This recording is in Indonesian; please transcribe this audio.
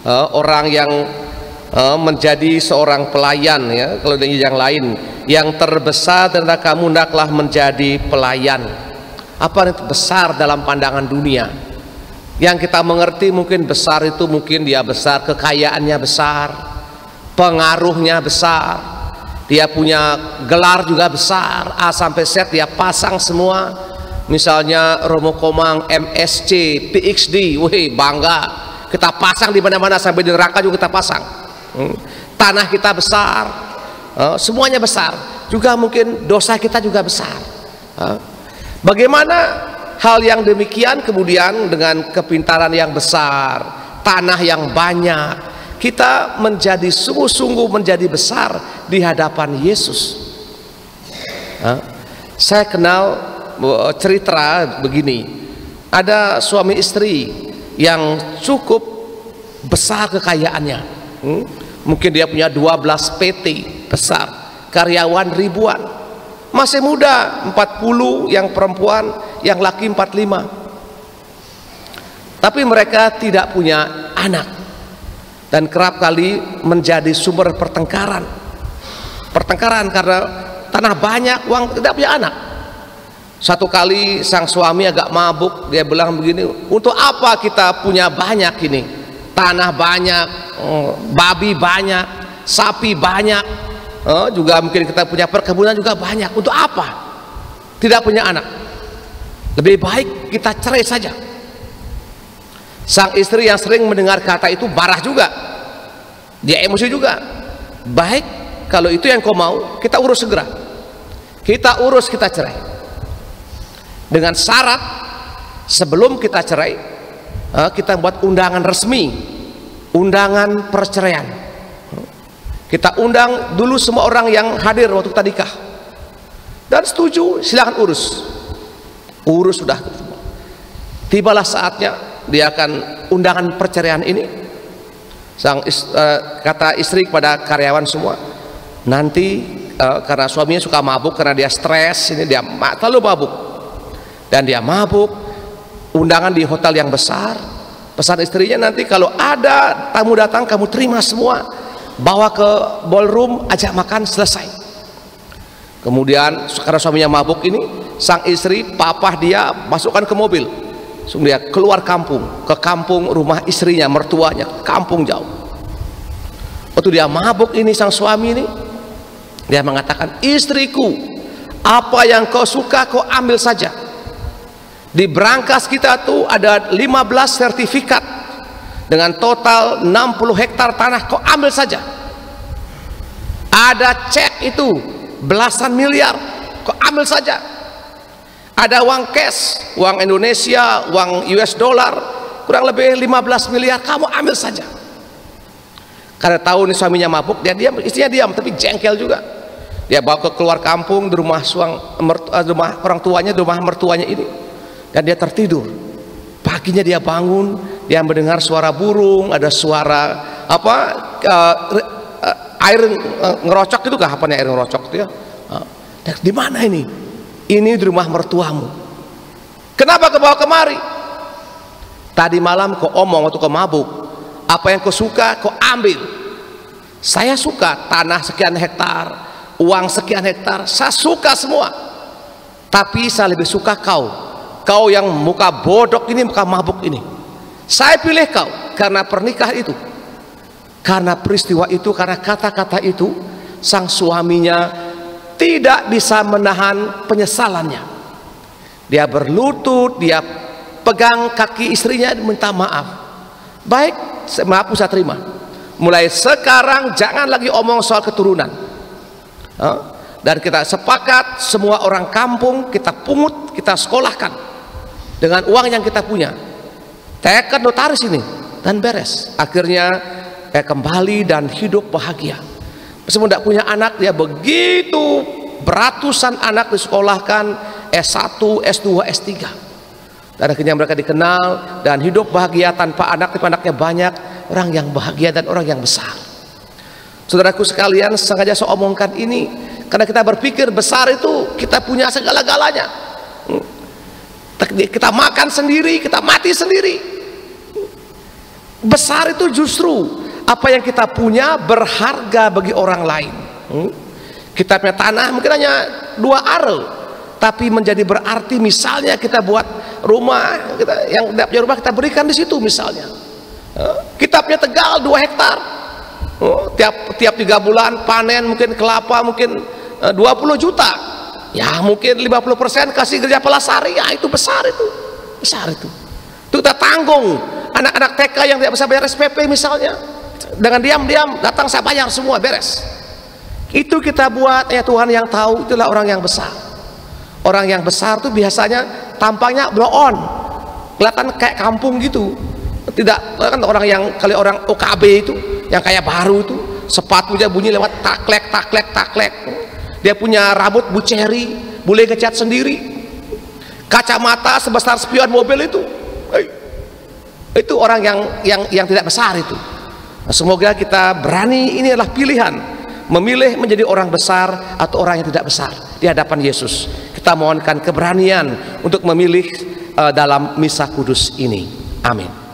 orang yang menjadi seorang pelayan, ya. Kalau yang lain, yang terbesar adalah kamu hendaklah menjadi pelayan. Apa itu besar dalam pandangan dunia? Yang kita mengerti mungkin besar itu mungkin dia besar, kekayaannya besar, pengaruhnya besar, dia punya gelar juga besar, A sampai Z dia pasang semua. Misalnya Romo Komang MSc, PhD, wih bangga, kita pasang di mana-mana, sampai di neraka juga kita pasang. Tanah kita besar, semuanya besar. Juga mungkin dosa kita juga besar. Bagaimana hal yang demikian kemudian dengan kepintaran yang besar, tanah yang banyak, kita menjadi sungguh-sungguh menjadi besar di hadapan Yesus. Saya kenal cerita begini, ada suami istri yang cukup besar kekayaannya, mungkin dia punya 12 PT besar, karyawan ribuan, masih muda 40, yang perempuan, yang laki 45, tapi mereka tidak punya anak, dan kerap kali menjadi sumber pertengkaran karena tanah banyak, uang, tidak punya anak. Satu kali sang suami agak mabuk, dia bilang begini, untuk apa kita punya banyak ini, tanah banyak, babi banyak, sapi banyak, juga mungkin kita punya perkebunan juga banyak, untuk apa? Tidak punya anak, lebih baik kita cerai saja. Sang istri yang sering mendengar kata itu marah juga, dia emosi juga. Baik, kalau itu yang kau mau, kita urus segera, kita urus, kita cerai, dengan syarat sebelum kita cerai, kita buat undangan resmi, undangan perceraian. Kita undang dulu semua orang yang hadir waktu kita nikah, dan setuju, silahkan urus sudah. Tibalah saatnya dia akan undangan perceraian ini. Kata istri kepada karyawan semua, nanti karena suaminya suka mabuk, karena dia stres, ini dia terlalu mabuk, dan dia mabuk, undangan di hotel yang besar. Pesan istrinya, nanti kalau ada tamu datang kamu terima semua, bawa ke ballroom, ajak makan, selesai. Kemudian karena suaminya mabuk ini, sang istri, papa dia masukkan ke mobil, dia keluar kampung, ke kampung rumah istrinya, mertuanya, kampung jauh. Waktu dia mabuk ini, sang suami ini, dia mengatakan, istriku, apa yang kau suka kau ambil saja. Di brankas kita tuh ada 15 sertifikat dengan total 60 hektar tanah, kau ambil saja. Ada cek itu belasan miliar, kau ambil saja. Ada uang cash, uang Indonesia, uang US dollar kurang lebih 15 miliar, kamu ambil saja. Karena tahu nih suaminya mabuk, dia diam, istrinya diam, tapi jengkel juga. Dia bawa ke keluar kampung, di rumah rumah orang tuanya, di rumah mertuanya ini, dan dia tertidur. Paginya dia bangun, dia mendengar suara burung, ada suara apa, air ngerocok itu kah, apanya air ngerocok itu ya. Di mana ini? Ini di rumah mertuamu. Kenapa kau bawa kemari? Tadi malam kau omong waktu kau mabuk, apa yang kau suka kau ambil. Saya suka tanah sekian hektar, uang sekian hektar, saya suka semua. Tapi saya lebih suka kau yang muka bodok ini, muka mabuk ini. Saya pilih kau karena pernikahan itu, karena peristiwa itu, karena kata-kata itu. Sang suaminya tidak bisa menahan penyesalannya. Dia berlutut, dia pegang kaki istrinya, minta maaf. Baik, maaf, saya terima. Mulai sekarang jangan lagi omong soal keturunan. Dan kita sepakat, semua orang kampung kita pungut, kita sekolahkan dengan uang yang kita punya. Tekad notaris ini, dan beres. Akhirnya kembali dan hidup bahagia. Meskipun tidak punya anak, dia begitu beratusan anak disekolahkan, S1, S2, S3. Dan akhirnya mereka dikenal dan hidup bahagia tanpa anak, tapi anaknya banyak, orang yang bahagia dan orang yang besar. Saudaraku sekalian, sengaja saya omongkan ini karena kita berpikir besar itu kita punya segala-galanya. Kita makan sendiri, kita mati sendiri. Besar itu justru apa yang kita punya berharga bagi orang lain. Kita punya tanah mungkin hanya 2 are, tapi menjadi berarti. Misalnya kita buat rumah, yang tidak punya rumah kita berikan di situ misalnya. Kita punya Tegal 2 hektar, tiap 3 bulan panen mungkin kelapa mungkin 20 juta, ya mungkin 50% kasih gereja Pelasari, ya itu besar, itu besar. Itu kita tanggung anak-anak TK yang tidak bisa bayar SPP misalnya, dengan diam-diam datang saya bayar semua, beres. Itu kita buat, ya Tuhan yang tahu. Itulah orang yang besar. Orang yang besar itu biasanya tampangnya blow on, kelihatan kayak kampung gitu. Tidak kan orang yang kali orang OKB itu yang kayak baru itu, sepatunya bunyi lewat taklek taklek taklek. Dia punya rambut buceri, boleh ngecat sendiri, kacamata sebesar spion mobil itu. Itu orang yang tidak besar itu. Nah, semoga kita berani, ini adalah pilihan, memilih menjadi orang besar atau orang yang tidak besar di hadapan Yesus. Kita mohonkan keberanian untuk memilih dalam misa kudus ini. Amin.